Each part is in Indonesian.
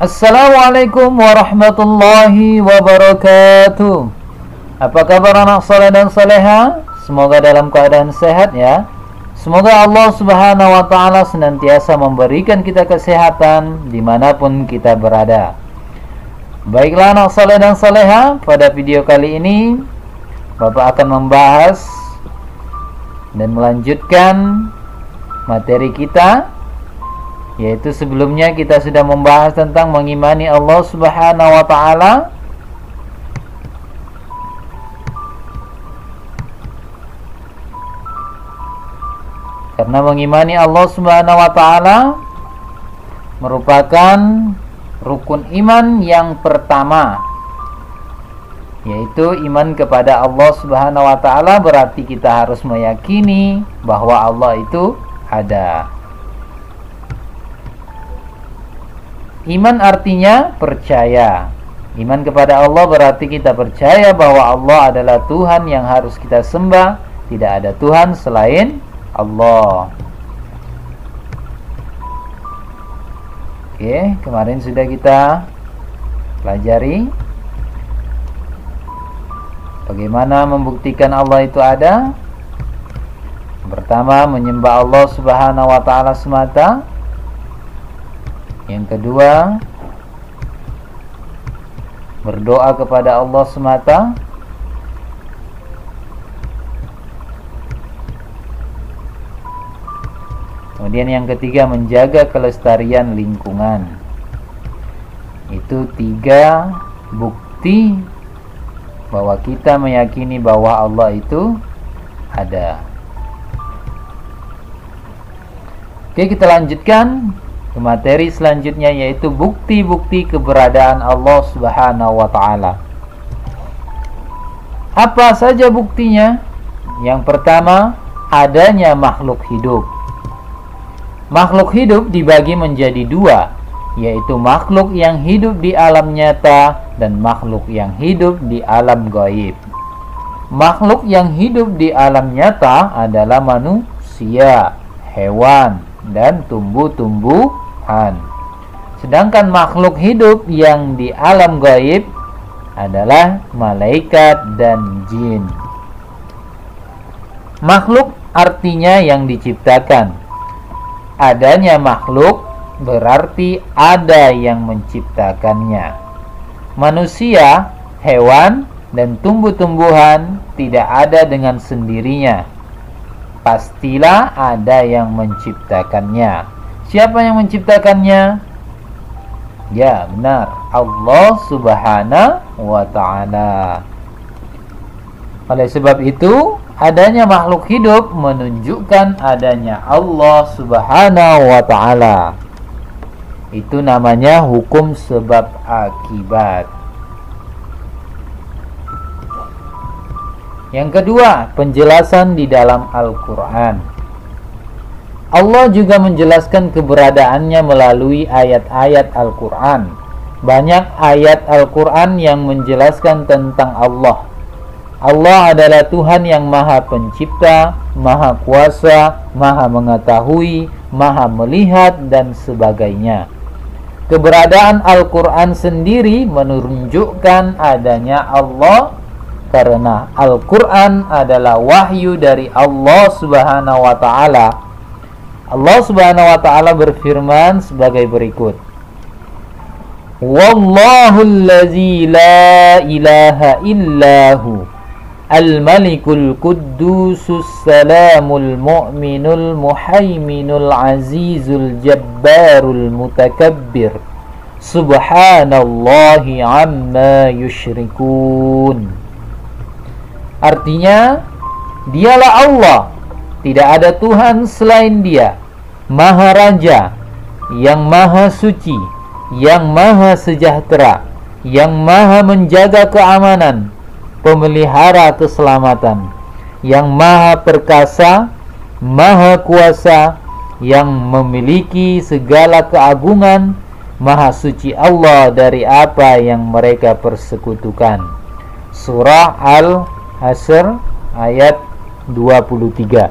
Assalamualaikum warahmatullahi wabarakatuh. Apa kabar anak soleh dan soleha? Semoga dalam keadaan sehat ya. Semoga Allah subhanahu wa ta'ala senantiasa memberikan kita kesehatan dimanapun kita berada. Baiklah anak soleh dan soleha, pada video kali ini Bapak akan membahas dan melanjutkan materi kita, yaitu sebelumnya kita sudah membahas tentang mengimani Allah subhanahu wa ta'ala. Karena mengimani Allah subhanahu wa ta'ala merupakan rukun iman yang pertama, yaitu iman kepada Allah subhanahu wa ta'ala. Berarti kita harus meyakini bahwa Allah itu ada. Iman artinya percaya. Iman kepada Allah berarti kita percaya bahwa Allah adalah Tuhan yang harus kita sembah. Tidak ada Tuhan selain Allah. Oke, kemarin sudah kita pelajari bagaimana membuktikan Allah itu ada. Pertama, menyembah Allah subhanahu wa ta'ala semata. Yang kedua, berdoa kepada Allah semata. Kemudian yang ketiga, menjaga kelestarian lingkungan. Itu 3 bukti bahwa kita meyakini bahwa Allah itu ada. Oke, kita lanjutkan ke materi selanjutnya, yaitu bukti-bukti keberadaan Allah subhanahu wa ta'ala. Apa saja buktinya? Yang pertama, adanya makhluk hidup. Makhluk hidup dibagi menjadi 2, yaitu makhluk yang hidup di alam nyata dan makhluk yang hidup di alam gaib. Makhluk yang hidup di alam nyata adalah manusia, hewan, dan tumbuh-tumbuhan. Sedangkan makhluk hidup yang di alam gaib adalah malaikat dan jin. Makhluk artinya yang diciptakan. Adanya makhluk berarti ada yang menciptakannya. Manusia, hewan, dan tumbuh-tumbuhan tidak ada dengan sendirinya. Pastilah ada yang menciptakannya. Siapa yang menciptakannya? Ya, benar, Allah subhanahu wa ta'ala. Oleh sebab itu, adanya makhluk hidup menunjukkan adanya Allah subhanahu wa ta'ala. Itu namanya hukum sebab akibat. Yang kedua, penjelasan di dalam Al-Quran. Allah juga menjelaskan keberadaannya melalui ayat-ayat Al-Quran. Banyak ayat Al-Quran yang menjelaskan tentang Allah. Allah adalah Tuhan yang Maha Pencipta, Maha Kuasa, Maha Mengetahui, Maha Melihat, dan sebagainya. Keberadaan Al-Quran sendiri menunjukkan adanya Allah, karena Al-Quran adalah wahyu dari Allah subhanahu wa ta'ala. Allah subhanahu wa ta'ala berfirman sebagai berikut. Wallahul ladzi la ilaha illahu al-malikul quddusus salamul mu'minul muhaiminul azizul jabbarul mutakabbir subhanallahi amma yusyrikun. Artinya, dialah Allah, tidak ada Tuhan selain Dia, Maha Raja, yang Maha Suci, yang Maha Sejahtera, yang Maha Menjaga keamanan, pemelihara keselamatan, yang Maha Perkasa, Maha Kuasa, yang memiliki segala keagungan, Maha Suci Allah dari apa yang mereka persekutukan. Surah Al-Hasr ayat 23.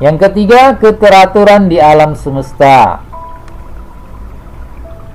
Yang ketiga, keteraturan di alam semesta.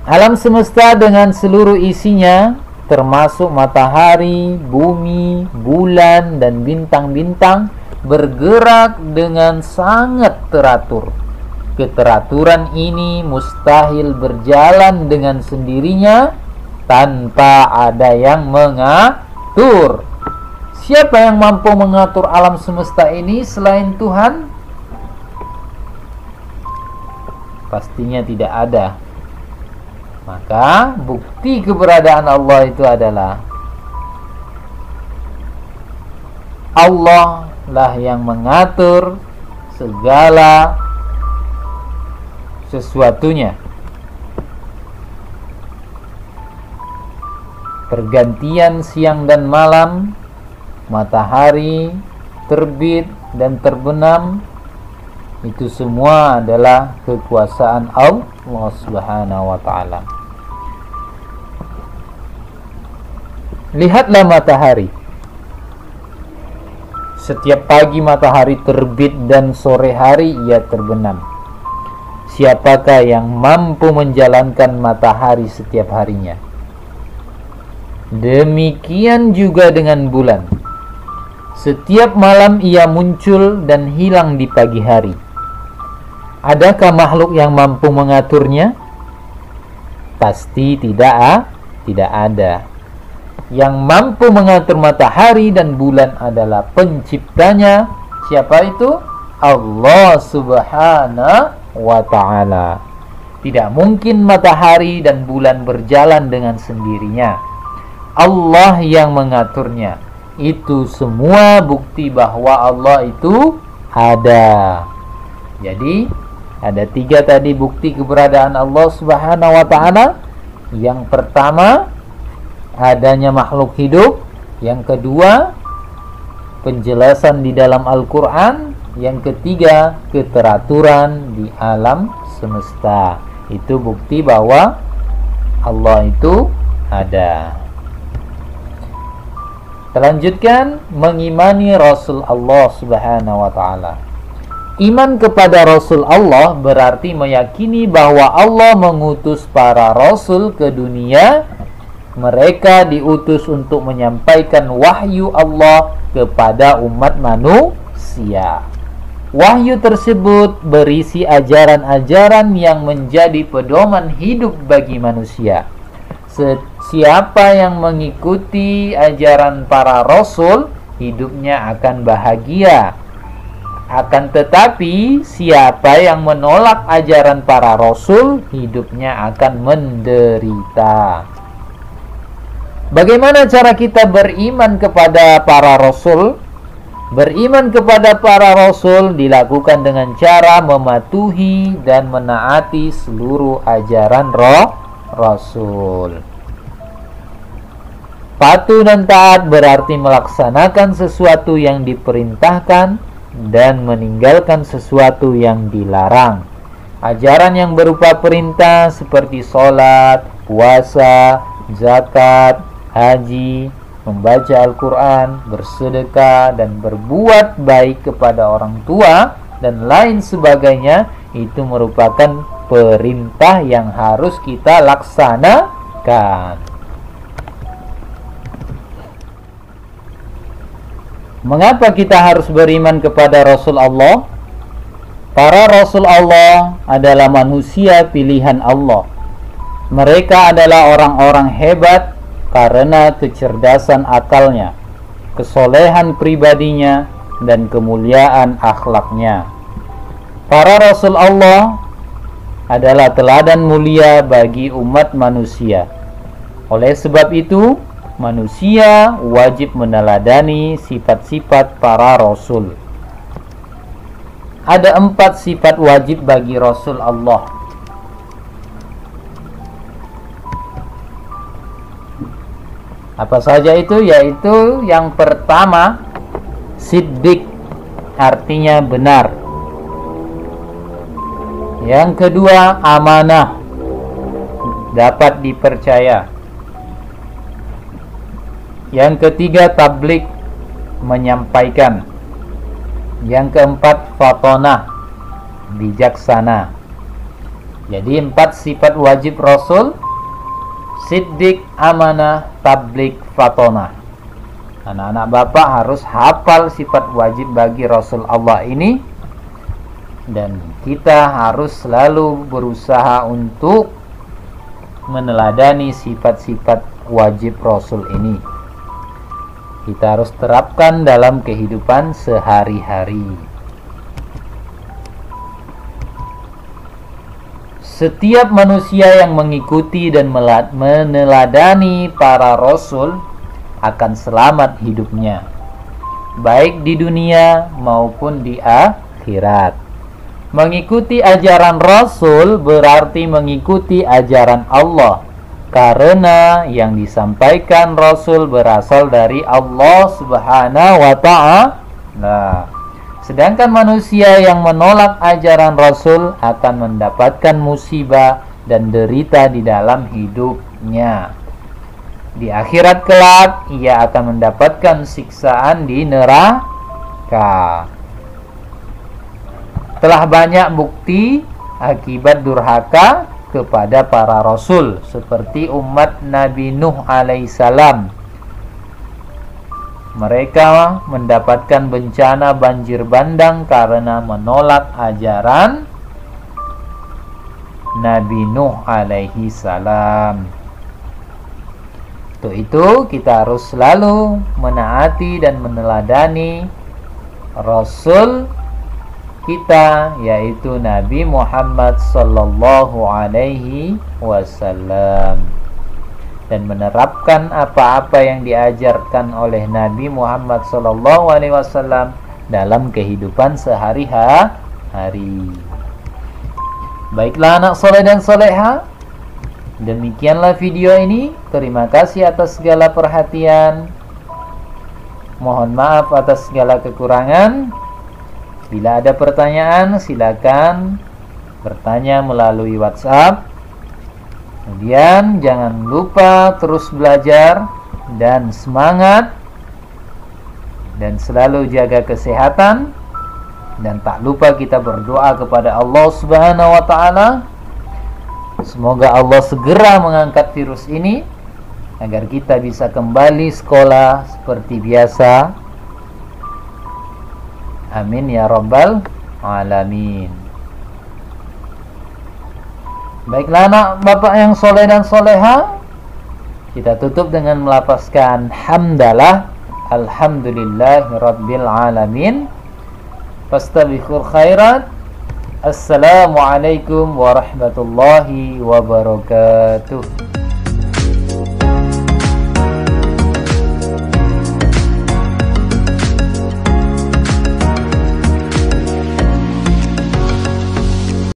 Alam semesta dengan seluruh isinya, termasuk matahari, bumi, bulan, dan bintang-bintang, bergerak dengan sangat teratur. Keteraturan ini mustahil berjalan dengan sendirinya tanpa ada yang mengatur. Siapa yang mampu mengatur alam semesta ini selain Tuhan? Pastinya tidak ada. Maka bukti keberadaan Allah itu adalah Allah lah yang mengatur segala sesuatunya. Pergantian siang dan malam, matahari terbit dan terbenam, itu semua adalah kekuasaan Allah Subhanahu wa ta'ala. Lihatlah matahari. Setiap pagi matahari terbit dan sore hari ia terbenam. Siapakah yang mampu menjalankan matahari setiap harinya? Demikian juga dengan bulan. Setiap malam ia muncul dan hilang di pagi hari. Adakah makhluk yang mampu mengaturnya? Pasti tidak ada. Yang mampu mengatur matahari dan bulan adalah penciptanya. Siapa itu? Allah Subhanahu wa ta'ala. Tidak mungkin matahari dan bulan berjalan dengan sendirinya. Allah yang mengaturnya. Itu semua bukti bahwa Allah itu ada. Jadi ada 3 tadi bukti keberadaan Allah Subhanahu wa ta'ala. Yang pertama, adanya makhluk hidup. Yang kedua, penjelasan di dalam Al-Quran. Yang ketiga, keteraturan di alam semesta. Itu bukti bahwa Allah itu ada. Selanjutkan, mengimani Rasul Allah Subhanahu wa ta'ala. Iman kepada Rasul Allah berarti meyakini bahwa Allah mengutus para Rasul ke dunia. Mereka diutus untuk menyampaikan wahyu Allah kepada umat manusia. Wahyu tersebut berisi ajaran-ajaran yang menjadi pedoman hidup bagi manusia. Siapa yang mengikuti ajaran para Rasul, hidupnya akan bahagia. Akan tetapi, siapa yang menolak ajaran para Rasul, hidupnya akan menderita. Bagaimana cara kita beriman kepada para Rasul? Beriman kepada para Rasul dilakukan dengan cara mematuhi dan menaati seluruh ajaran Rasul. Patuh dan taat berarti melaksanakan sesuatu yang diperintahkan dan meninggalkan sesuatu yang dilarang. Ajaran yang berupa perintah seperti sholat, puasa, zakat, haji, membaca Al-Quran, bersedekah, dan berbuat baik kepada orang tua, dan lain sebagainya, itu merupakan perintah yang harus kita laksanakan. Mengapa kita harus beriman kepada Rasul Allah? Para Rasul Allah adalah manusia pilihan Allah. Mereka adalah orang-orang hebat karena kecerdasan akalnya, kesolehan pribadinya, dan kemuliaan akhlaknya. Para Rasul Allah adalah teladan mulia bagi umat manusia. Oleh sebab itu, manusia wajib meneladani sifat-sifat para Rasul. Ada 4 sifat wajib bagi Rasul Allah. Apa saja itu? Yaitu yang pertama, siddiq, artinya benar. Yang kedua, amanah, dapat dipercaya. Yang ketiga, tabligh, menyampaikan. Yang keempat, fatonah, bijaksana. Jadi 4 sifat wajib Rasul: siddiq, amanah, tablik, fatonah. Anak-anak bapak harus hafal sifat wajib bagi Rasul Allah ini, dan kita harus selalu berusaha untuk meneladani sifat-sifat wajib Rasul ini. Kita harus terapkan dalam kehidupan sehari-hari. Setiap manusia yang mengikuti dan meneladani para rasul akan selamat hidupnya, baik di dunia maupun di akhirat. Mengikuti ajaran rasul berarti mengikuti ajaran Allah, karena yang disampaikan rasul berasal dari Allah Subhanahu wa ta'ala. Sedangkan manusia yang menolak ajaran Rasul akan mendapatkan musibah dan derita di dalam hidupnya. Di akhirat kelak, ia akan mendapatkan siksaan di neraka. Telah banyak bukti akibat durhaka kepada para Rasul, seperti umat Nabi Nuh alaihissalam. Mereka mendapatkan bencana banjir bandang karena menolak ajaran Nabi Nuh alaihi salam. Untuk itu kita harus selalu menaati dan meneladani Rasul kita, yaitu Nabi Muhammad sallallahu alaihi wasallam, dan menerapkan apa-apa yang diajarkan oleh Nabi Muhammad SAW dalam kehidupan sehari-hari. Baiklah anak soleh dan soleha, demikianlah video ini. Terima kasih atas segala perhatian. Mohon maaf atas segala kekurangan. Bila ada pertanyaan, silakan bertanya melalui WhatsApp. Kemudian jangan lupa terus belajar dan semangat, dan selalu jaga kesehatan, dan tak lupa kita berdoa kepada Allah Subhanahu wa ta'ala. Semoga Allah segera mengangkat virus ini agar kita bisa kembali sekolah seperti biasa. Amin ya rabbal alamin. Baiklah anak bapak yang soleh dan soleha, kita tutup dengan melafazkan hamdalah, alhamdulillahi rabbil alamin, fastabiqul khairat. Assalamualaikum warahmatullahi wabarakatuh.